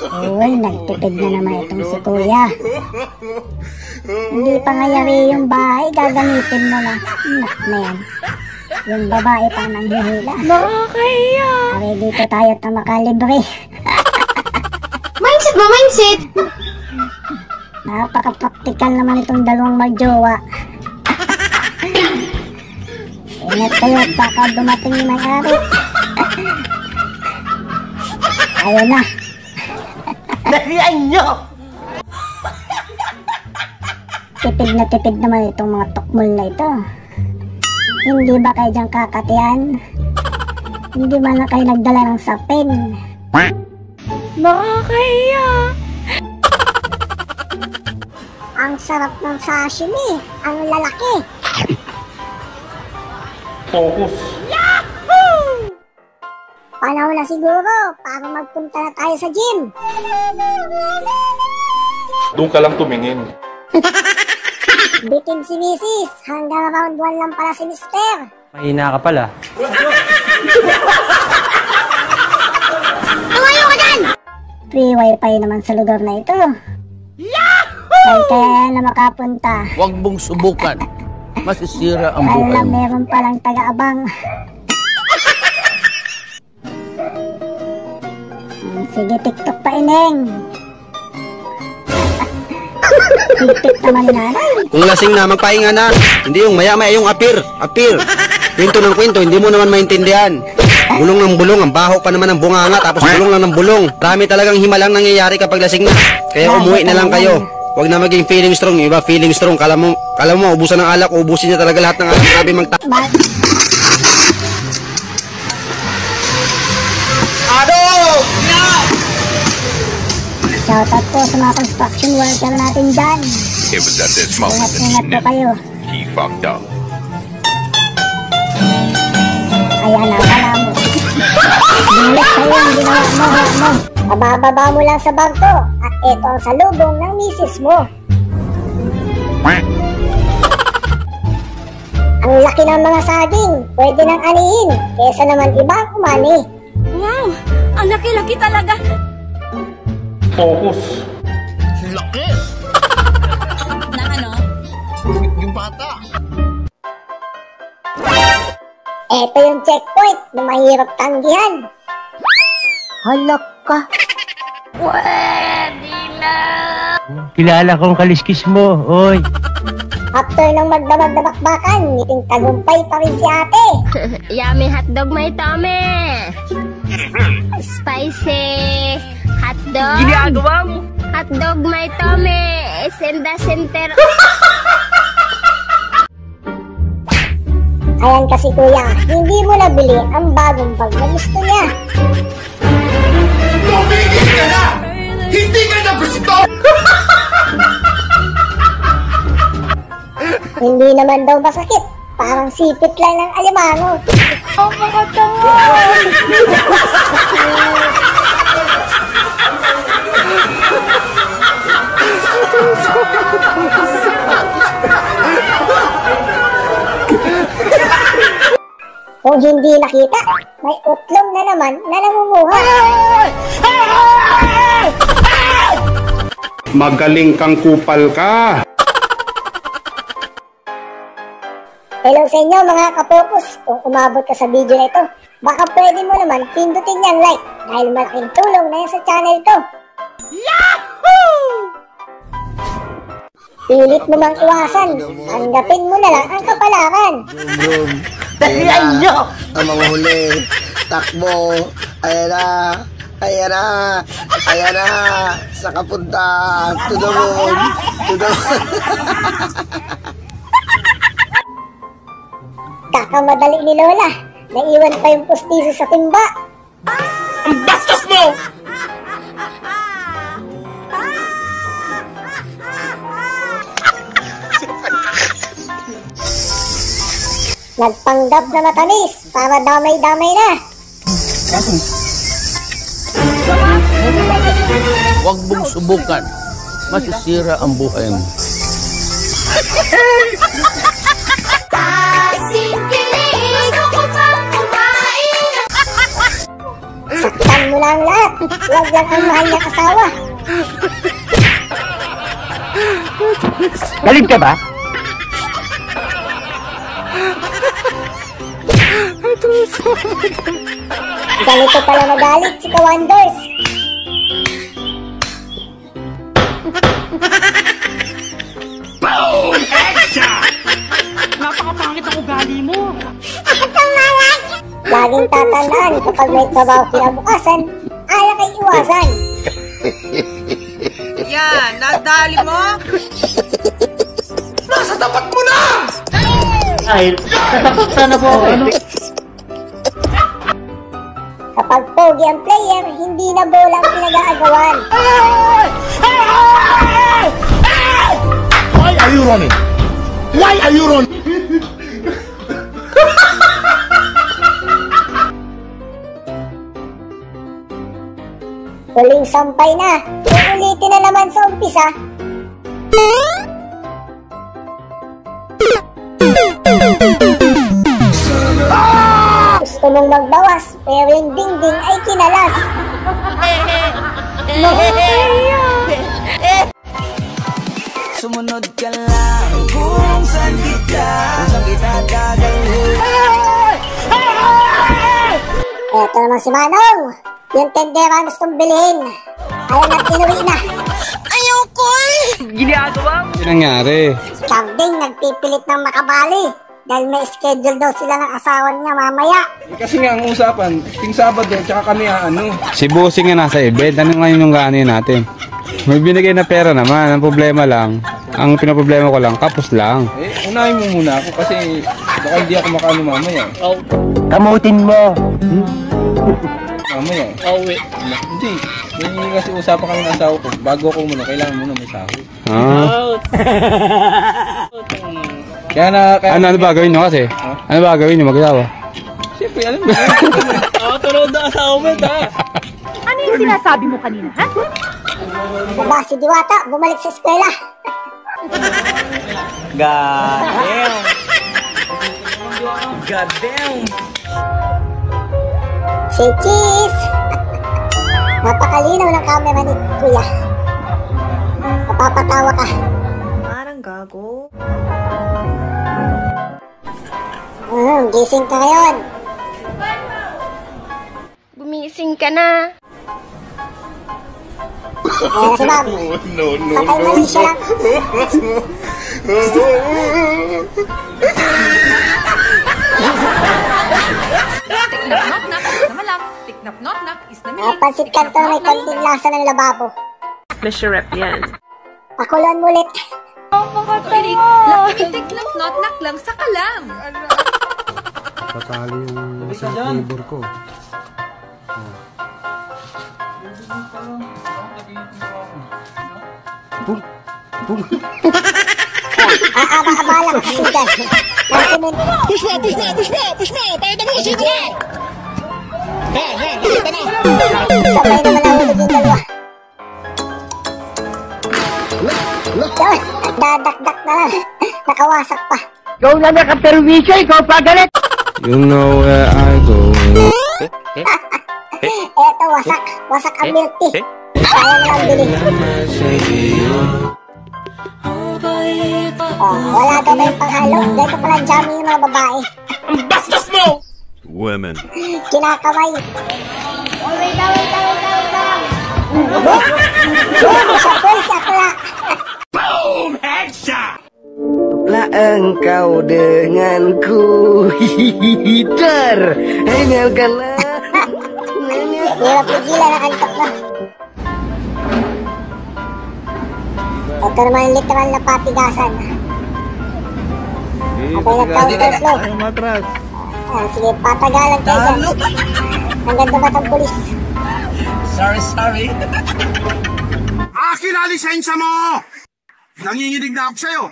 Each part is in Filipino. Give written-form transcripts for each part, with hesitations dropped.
Uy, nagtipid na naman itong si kuya. Hindi pa ngayari yung bahay, gagamitin mo na. Nak na yan. Yung babae pa nanghihila. Nakakahiya. Pare, dito tayo at makalibre. Mindset mo, mindset. Napaka-practical naman itong dalawang magjowa. Ingat kayo at baka dumating yung may-ari. Ayun na. Dalian nyo! Tipid na tipid naman itong mga tukmol na ito. Hindi ba kayo diyang kakatiyan? Hindi man na kayo nagdala ng sapin. Nakakahiya. Ang sarap ng sashimi. Ang lalaki. Focus. Yahoo! Panahon na siguro para magpunta na tayo sa gym. Doon ka lang tumingin. Bitin si Mrs. Hanggang round 1 lang pala si Mister. Mahina ka pala. Tumayo ka dyan! Free wifi naman sa lugar na ito. Yahoo! Kaya na makapunta. Huwag mong subukan. Masisira ang buhay Alam, mo. meron palang taga-abang. Sige, TikTok pa, Ineng. TikTok naman na. Kung lasing na, magpahinga na. Hindi yung maya-maya yung apir. Kwento ng kwento, hindi mo naman maintindihan. Bulong ng bulong, ang baho pa naman ng bunganga, tapos bulong lang ng bulong. Marami talagang himalang nangyayari kapag lasing na. Kaya umuwi na lang kayo. Huwag na maging feeling strong. Yung iba feeling strong, kala mo ubusan ng alak, ubusin niya talaga lahat ng alak. Grabe Shoutout po sa mga construction worker natin dyan. It was at this moment that Ingat po kayo. he fucked up. Ayan na, pala mo. Bilis sa'yo ang ginawa mo. Mabababa mo lang sa bangko at ito ang salubong ng misis mo. Ang laki ng mga saging, pwede nang anihin, kesa naman ibang umani. Wow, ang laki-laki talaga. Focus. Laki! Na ano? Yung bata. Ito yung checkpoint na mahirap tanggihan. Halak ka. Pwede na. Kilala kong kaliskis mo, oy. After ng magdamag na bakbakan, ngiting tagumpay pa rin si ate. Yummy hotdog may tome. Spicy hotdog. Ginagawa mo. Hotdog may tome. Senda center. Ayan kasi kuya, hindi mo nabili ang bagong bag na gusto niya. Tumigil ka na! Hindi ka na gusto! Hindi naman daw masakit. Parang sipit lang ng alimango. Oh, makatanga. Kung hindi nakita, may utlong na naman na nangunguha. Magaling kang kupal ka. Hello sa inyo mga kapokus. Kung umabot ka sa video na ito, baka pwede mo naman pindutin yung like dahil malaking tulong na yan sa channel ko. Yahoo! Pilit mo mang iwasan, tanggapin mo na lang ang kapalaran. Boom. Dalian nyo! Ang mga huli, takbo, ayan na, ayan na, ayan na, sa kapunta, to the moon, to the moon. Kakamadali ni Lola, naiwan pa yung pustiso sa timba. Ang bastos mo! Nagpanggap na matamis para damay-damay na. Huwag mong subukan. Masisira ang buhay mo. Saktan mo na ang lahat. Huwag lang ang mahal niyang asawa. Galit ka ba? Ganito pala magalit si Kawanders. Napakapangit ang ugali mo. Laging tatandaan kapag may trabaho kinabukasan, alak ay iwasan. Yan, nadali mo. Nasa tapat mo na! Ay, nasasaktan na po ako. Kapag pogi ang player, hindi na bola ang pinag-aagawan. Why are you running? Why are you running? Huling sampay na. Uulitin na naman sa umpisa. Gusto mong magbawas, pero yung dingding ay kinalas. Sumunod ka lang kung saan kita dadalhin. Eto naman si Manong. Yung tendera gustong bilhin. Ayaw na tinuwi na. Ayoko eh! Ginagawa mo? Ano nangyari? Si Carding nagpipilit ng makabali. Dahil may schedule daw sila ng asawa niya mamaya. Kasi nga ang usapan, ting Sabado, tsaka kami Si Bossing nga nasa event, ano ngayon yung gano'n natin? May binigay na pera naman, ang problema lang, ang pinaproblema ko lang, kapos lang. Eh, unahin mo muna ako kasi baka hindi ako makano mamaya. Kamutin mo. Mamaya. Hindi. May kasi usapan kami ng asawa ko, bago ako muna, kailangan muna may sahod. Kaya Ano ba gawin nyo kasi? Ano ba gawin nyo mag-asawa? Siyempre, alam mo. Tulog na asawa mo ha? Ano yung sinasabi mo kanina, ha? Diba si Diwata bumalik sa eskwela. God damn! Si Cheese. Napakalinaw ng camera ni Kuya. Napapatawa ka. Parang gago. Gising ka ngayon. Gumising ka na. Ayan na si Ma'am. Patay mali siya lang. Napansit ka ito may konting lasa ng lababo. Mr. Rep yan. Pakulan mo ulit. Knock lang sa kalam. Patali yung sa neighbor ko. Abala ka kasi dyan. Push mo! Pakita mo kasi ito eh! Nakita na! Sabay naman ang hulog yung dalawa. Yun, nagdadakdak na lang. Nakawasak pa. Ikaw na nakaperwisyo, ikaw pa galit. You know where I go. Eto, wasak. Wasak ang milk tea. Sayang lang bili. Wala daw ba yung panghalo? Dito pala jamming yung mga babae. Ang bastos mo! Women. Kinakamay. Wait lang. Siya po, siya pala. Boom! Headshot! Tukla engkau denganku. Hihihitar. Hingalkanlah. Hirap pigilan ang antok na. Ito naman yung literal na patigasan. Abay nag-counterflow. Sige, patagalan kayo dyan. Hanggang dumatang pulis. Sorry. Akin na lisensya mo! Nanginginig na ako sa'yo!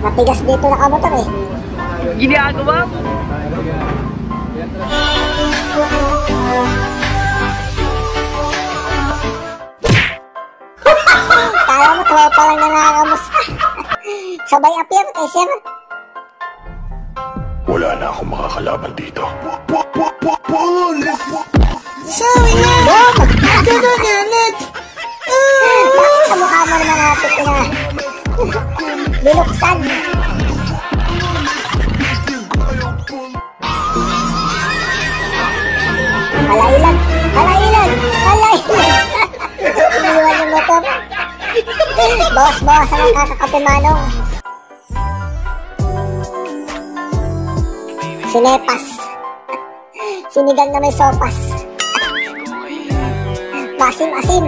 Matigas dito nakamotor eh. Ginagawa mo? Kala mo, tropa lang na nakakamusta. Sabay appear kay Sir. Wala na akong makakalaban dito. Nakakalat! Bakit sa mukha mo naman natin binuksan? Palailan! Palailan! Palailan! Iniwan yung motor. Bawas-bawas ang kakakape, Manong. Sinepas. Sinigang na may sopas. Masim-asim.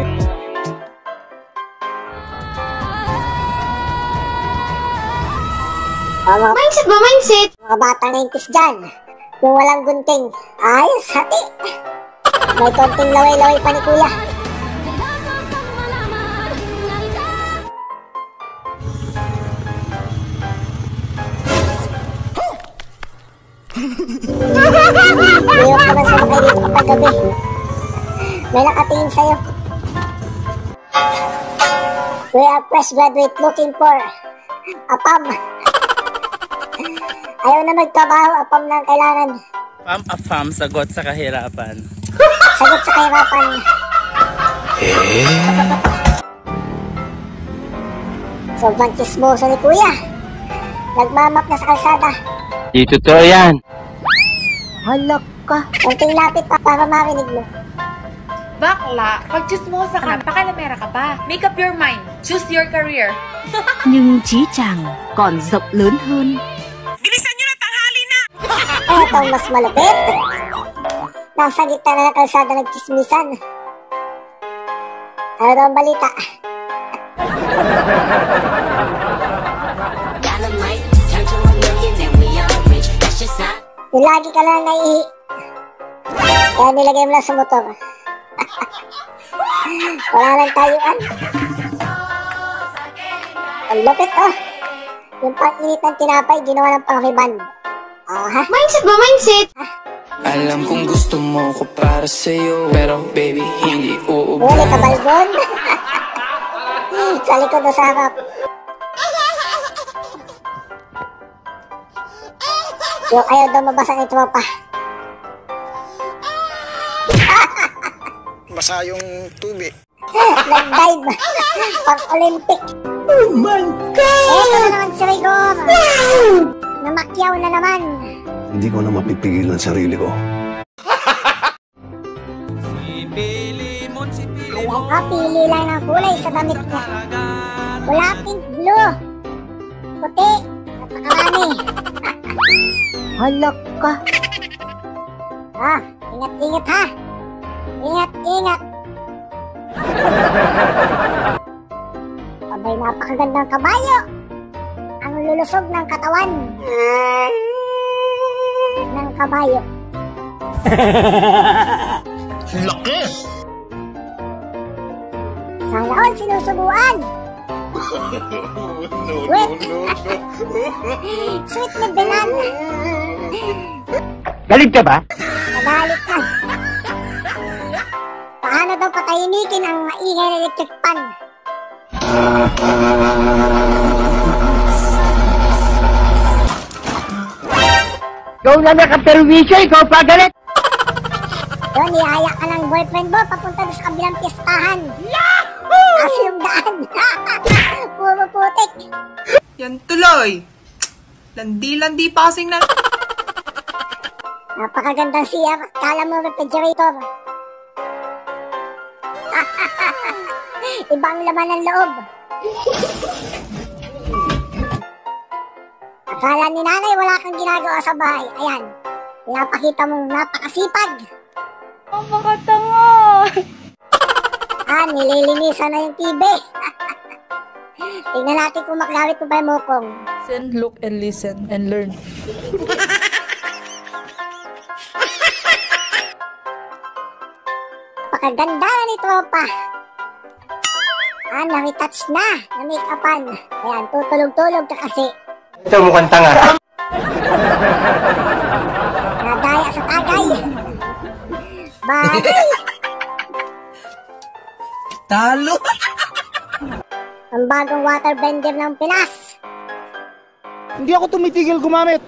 Mindset ba, mindset? Mga batang 90s dyan. Yung walang gunting. Ayos, hati. May konting laway-laway pa ni Kuya. Hirap naman sumakay dito kapag gabi. May nakatingin sa'yo. We are fresh graduate looking for apam. Ayaw na magtrabaho, apam na ang kailangan. Pam-afam, sagot sa kahirapan. Sagot sa kahirapan. Sobrang chismoso ni Kuya. Nagmamap na sa kalsada. Di totoo yan. Halak ka. Konting lapit pa para marinig mo. Bakla, pag chismosa ka, pakalamera ka pa. Make up your mind. Choose your career. Nhưng trí chàng còn rộng lớn hơn. Bilisan nyo na, tanghali na! Etong mas malupit. Nasa gitna na ng kalsada nagchismisan. Ano daw ang balita? Yung lagi ka lang naiihi. Kaya nilagay mo lang sa motor. Wala lang tayuan. Ang lupit oh. Yung pang-init ng tinapay, ginawa ng pang-riban. Ha? Mindset ba, mindset? Alam kong gusto mo ko para sa'yo, pero baby, hindi uubo. Huli ka, balbon. Sa likod o sa harap. Yung ayaw daw mabasa ng tropa. Basa yung tubig. Nag-dive. Pang-Olympic. Oh my God! Eto na naman si Rigor. Namakyaw na naman. Hindi ko na mapipigil ang sarili ko. Ayan ka, pili lang ng kulay sa damit niya. Pula, pink, blue. Puti. Napakarami. Halak ka. Ingat-ingat ha. Ingat-ingat. Abay, napakagandang kabayo. Ang lulusog ng katawan ng kabayo. Laki! Sana all sinusubuan. Sweet. Sweet na banana. Galit ka ba? Nagalit na. Paano daw patahimikin ang maingay na electric pan? Ikaw na nakaperwisyo, ikaw pa galit! Yun, niyaya ka ng boyfriend mo papunta doon sa kabilang pistahan. Yahoo! Kasi yung daan. Puro putik. Yan tuloy. Landi-landi pa kasing na... Napakagandang CR. Kala mo refrigerator. Ibang laman ng loob. Akala ni nanay wala kang ginagawa sa bahay. Ayan. Pinapakita mong napakasipag. Napakatanga. Nililinisan na yung TV. Tingnan natin kung maklawit mo pa yung mukong. Listen, look, and listen, and learn. Napakaganda ni tropa. Na-retouch na. Na-make-upan. Ayan, tutulog-tulog ka kasi. Ito mukhang tanga. Nadaya sa tagay. Bagay. Talo! Ang bagong water blender ng Pinas. Hindi ako tumitigil gumamit.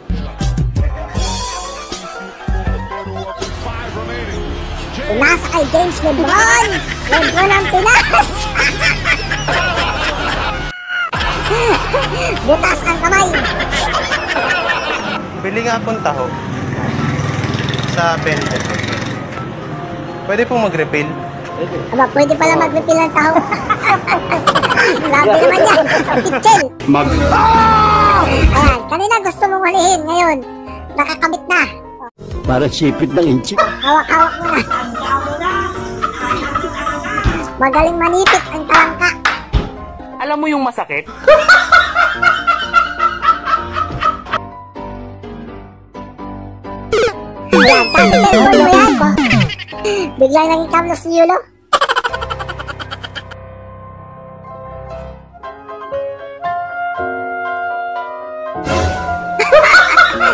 Nasa kay James Lebron. Lebron ang Pinas. Butas ang kamay. Bili nga akong taho sa Pente. Pwede pong mag-refill? Aba, pwede pala mag-refill ng taho. Grabe naman yan, sa kitchen. Ayan, kanina gusto mong hulihin, ngayon nakakabit na. Para sipit ng inchi. Hawak-hawak mo na. Magaling manipit ang talangka. Alam mo yung masakit? Ayan, tapos cellphone mo yan. Biglang naging kamlos ni Yulo.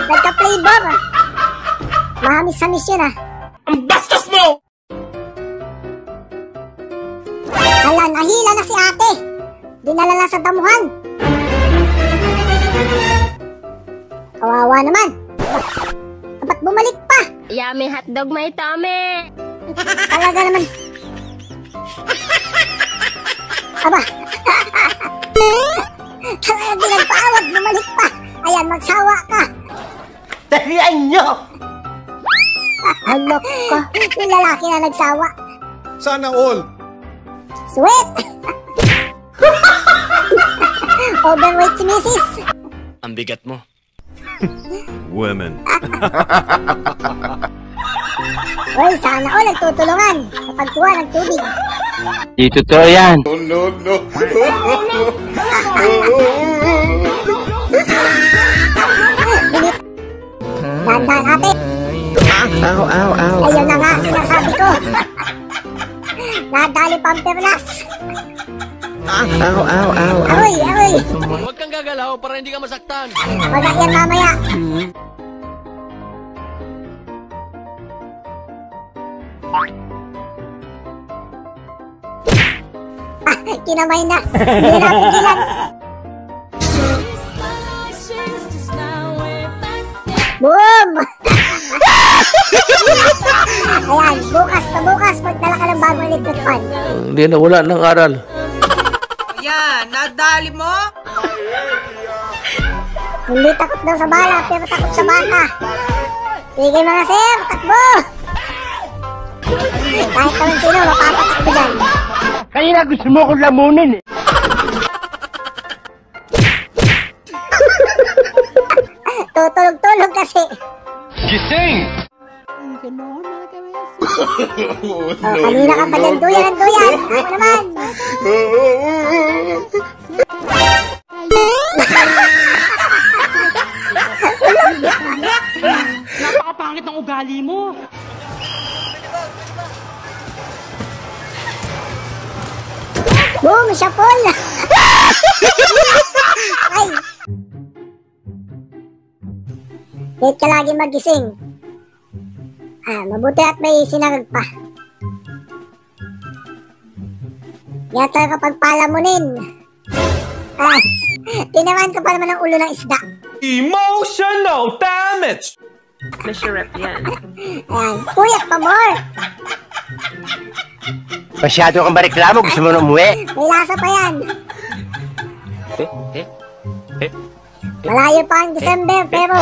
Nagka-flavor. Mahamis-hamis yun ah. Ang bastos mo! Hala, nahila na si ate. Dinala na sa damuhan. Kawawa naman. Ba't bumalik pa? Yummy hotdog may tame. Talaga naman. Aba. Talaga dinagpaawag, bumalik pa. Ayan, magsawa ka. Tarihan nyo! Halok ka. Yung lalaki na nagsawa. Sana all. Sweet! Overweight si Mrs. Ang bigat mo. Women. Uy, sana all nagtutulungan sa pagkuha ng tubig. Di totoo yan. No. Dahan-dahan ate. Ayun na nga sinasabi ko. Nadali pamperlas. Aroy. Huwag kang gagalaw para hindi ka masaktan. Maga yan mamaya. Kinamay na. Hindi na pigilan. Boom! Ayan, bukas magdala ka ng bagong electric fan. Hindi na wala ng aral. Ayan, nadali mo? Hindi takot daw sa bala, pero takot sa baka. Sige mga sir, takbo! Kahit naman sino, mapapatakbo dyan. Kanina gusto mo akong lamunin eh. Tutulog-tulog kasi. Gising! Kanina ka pa dyan, duyan. Ako naman. Napakapangit ng ugali mo. Boom, siya Paul. Ay. Late ka lagi magising. Mabuti at may sinagag pa. Yata kapag palamunin. Tinaman ka pa naman ng ulo ng isda. Emotional damage! Masarap yan. Ayan, puyat pa more. Masyado kang bariklamo, gusto mo na umuwi. May lasa pa yan. Malayo pa ang December pero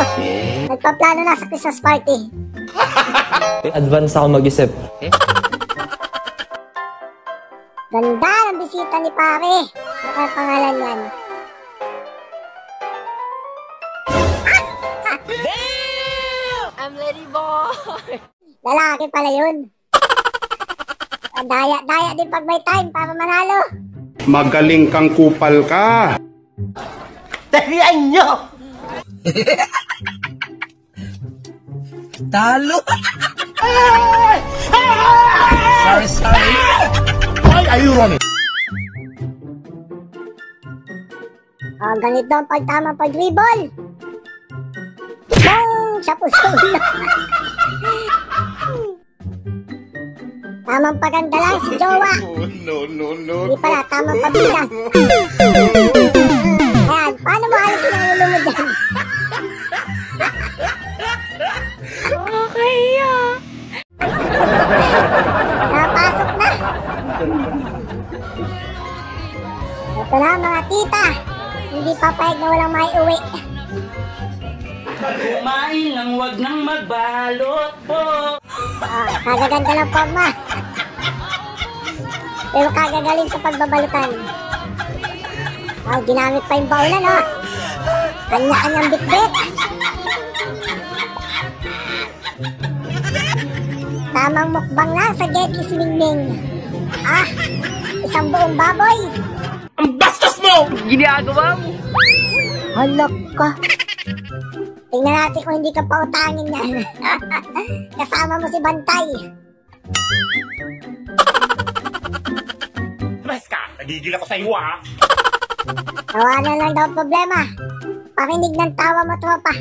nagpaplano na sa Christmas party. Advance ako mag-isip. Ganda ng bisita ni pare. Baka pangalan yan. I'm ready, boy. Lalaki pala yun. Daya din pag may time para manalo. Magaling kang kupal ka. Tarihan nyo! Talo! Sorry. Why are you running? Ganito ang pagtamang pag-dribble. Bang! Sa puso na. Tamang paganda lang si Jowa. No. Hindi pala, tamang pabida. Ayan, paano mo alisin ang ulo mo dyan? Okay, Ito na mga tita. Hindi papayag na walang maiuwi. Kumain lang, wag nang magbalot po. Kagaganda ng forma. Pero kagagaling sa pagbabalutan. Ginamit pa yung baulan, oh. Kanya-kanyang bitbit. Tamang mukbang lang sa Get Is Mingming. Isang buong baboy. Ang bastos mo! Ginagawa mo! Halak ka. Tingnan natin kung hindi ka pautangin yan. Kasama mo si Bantay. Tres ka! Nagigil ako sa iyo, ha? Tawanan lang daw problema. Parinig ng tawa mo, tropa.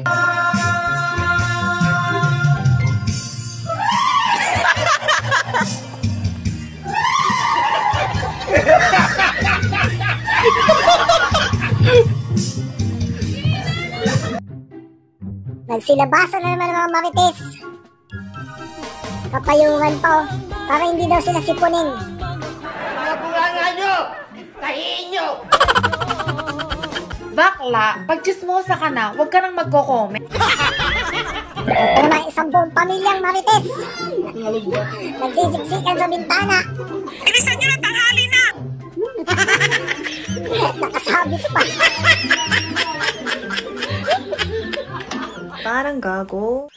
Nagsilabasan na naman ng mga marites. Kapayungan pa, oh. Para hindi daw sila sipunin. Mga bunganga nyo! Tahiin nyo! Bakla, pag chismosa ka na, huwag ka nang magko-comment. Ito naman isang buong pamilyang marites. Nagsisiksikan sa bintana. Ilisan nyo na, tanghali na! Nakasabit pa. Parang gago.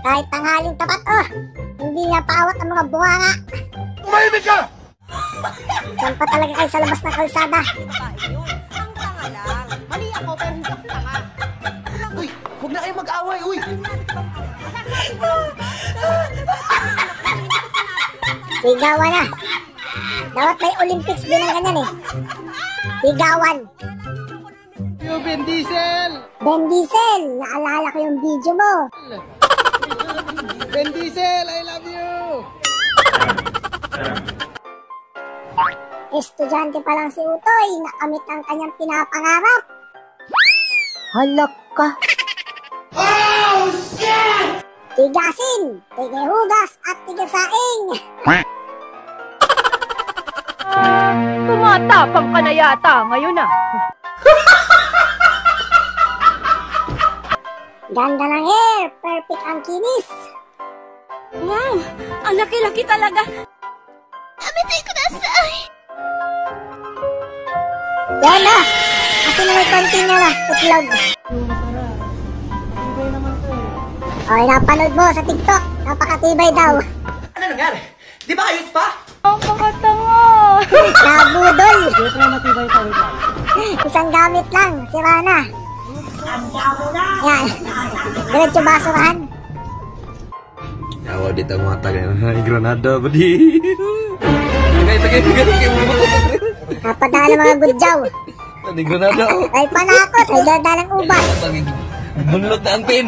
Kahit tanghaling tapat, oh. Hindi niya paawat ang mga bunganga. Umahimik ka! Saan pa talaga kayo sa labas ng kalsada? Mali ako, pero hindi ako tanga. Uy, huwag na kayo mag-away, uy! Sigawan na. Dapat may Olympics din ng ganyan, eh. Sigawan. Yo, Ben Diesel! Ben Diesel, naalala ko yung video mo. Ben Diesel, I love you! Estudyante pa lang si Utoy, nakamit ang kanyang pinapangarap. Halak ka. Oh, shit! Tigasin, tigihugas at tigasaing. Tumatapang ka na yata ngayon na. Ganda ng hair, perfect ang kinis. Wow, ang laki-laki talaga. Amitay ko na say. Yan na, kasi na may konti na na, itlog. Okay, napanood mo sa TikTok, napakatibay daw. Ano nangyari? Di ba ayos pa? Ang kakatanga. Nabudol. Isang gamit lang, sira na. Yan, diretso basurahan. Yawa dito mga taga na Granada ba di? Tagay. Napadala mga gudyaw. Di Granada oh. Ay panakot, ay dadalang ubas. Bunlot na ang pin.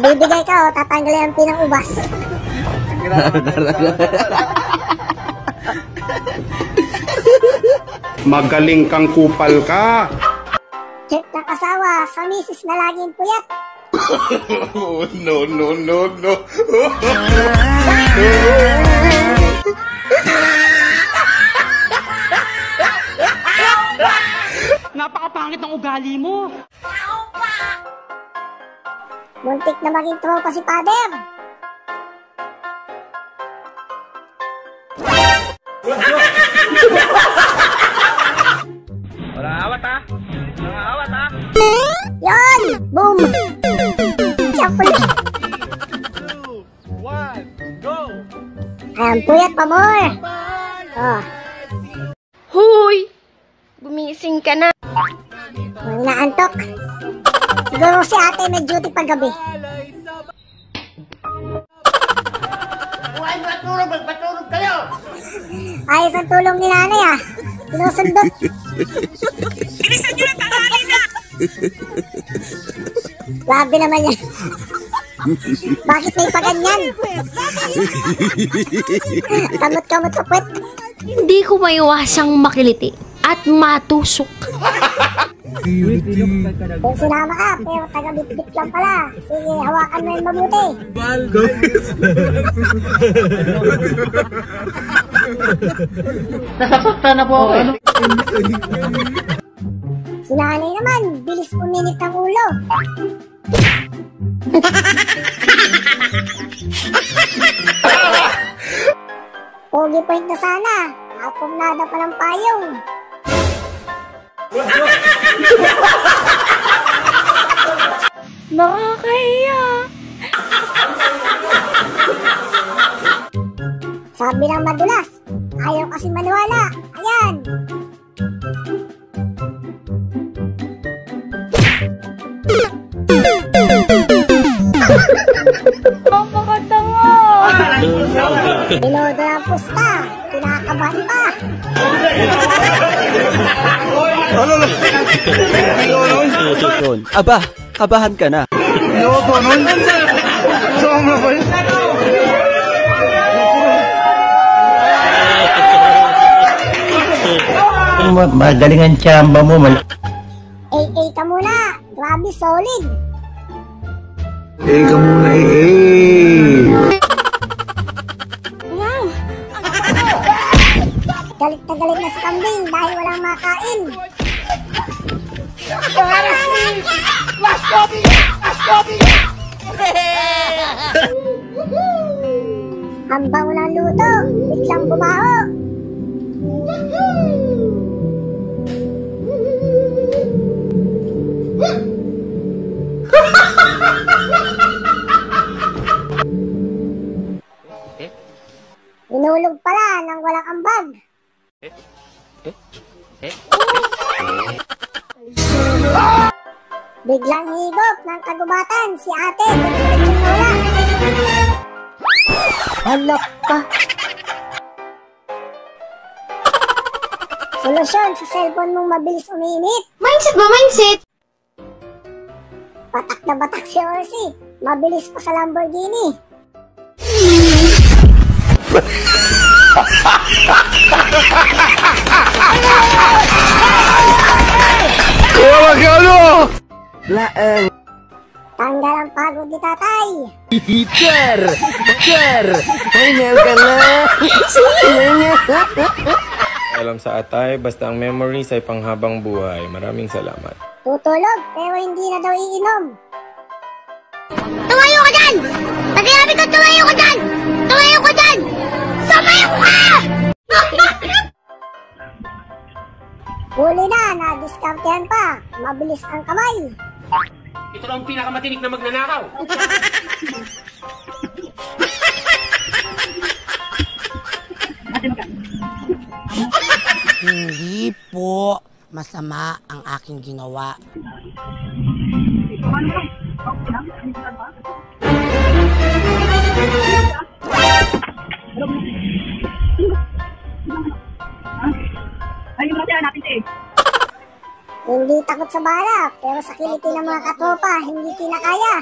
Bibigay ka o, tatanggalin ang pinang ubas. Magaling kang kupal ka. Check ng asawa sa misis na laging puyat. No. Napakapangit ng ugali mo. Muntik na maging tropa si Pader. Yon! Boom! Shuffle! 2, 1, go! Ayan, puyat pa more! Oh, Huy! Gumising ka na. may inaantok. Siguro si ate may duty paggabi. Huwag matulog, magpatulog kayo! Ayos ang tulong ni nanay ah. Sinusundot. Bilisan nyo na, tanghali na! Grabe naman yan. Bakit may paganyan? Kamot-kamot sa puwet. Hindi ko maiwasang makiliti at matusok. Kung sinama ka, pero taga-bit-bit lang pala. Sige, hawakan mo yung mabuti. Nasasaktan na po ako eh. Si nanay naman, bilis uminit ng ulo. Pogi point na sana. Napumnada pa ng payong. Nakakahiya. Sabi ng madulas, ayaw kasi maniwala. Ayan. Napakatanga. Binodo ng pusta. Kinakabahan pa. Aba, kabahan ka na. Magaling ang tsamba mo. Ay ka muna. Grabe, solid. Ka muna, Wow. Galit na galit na si kambing dahil walang makain. Hambang walang luto, biglang bumaho. Inulog pala ng walang ambag. Biglang higop ng kagubatan si ate. Bumulit yung lola. Halok ka. Solusyon sa cellphone mong mabilis uminit. Mindset ba, mindset? Batak na batak si Orsi. Mabilis pa sa Lamborghini. Wala ka ano! Laang. Tanggal ang pagod ni tatay. Sir! Hingal ka na! Alam sa atay, basta ang memories ay panghabang buhay. Maraming salamat. Tutulog pero hindi na daw iinom. Tumayo ka dyan! Pagkabi ka, tumayo ka dyan! Tumayo ka dyan! Sumayo ka! Huli na, na-discountihan pa. Mabilis ang kamay. Ito lang ang pinakamatinik na magnanakaw. Hindi po masama ang aking ginawa. Hindi takot sa bala, pero sa kiliti ng mga katropa, hindi kinakaya.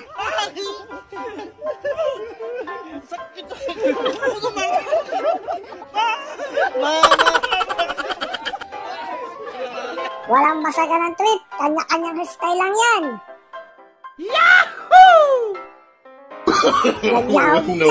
Walang masaga ng trip, kanya-kanyang hairstyle lang yan. Yahoo! Nagyawag No.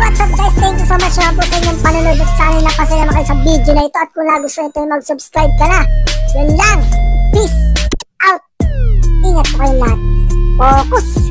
What's up guys? Thank you so much na po sa inyong panonood at sana napasaya naman kayo sa video na ito at kung nagustuhan ito mag-subscribe ka na. Yun lang. Peace out. Ingat po kayo lahat. Focus.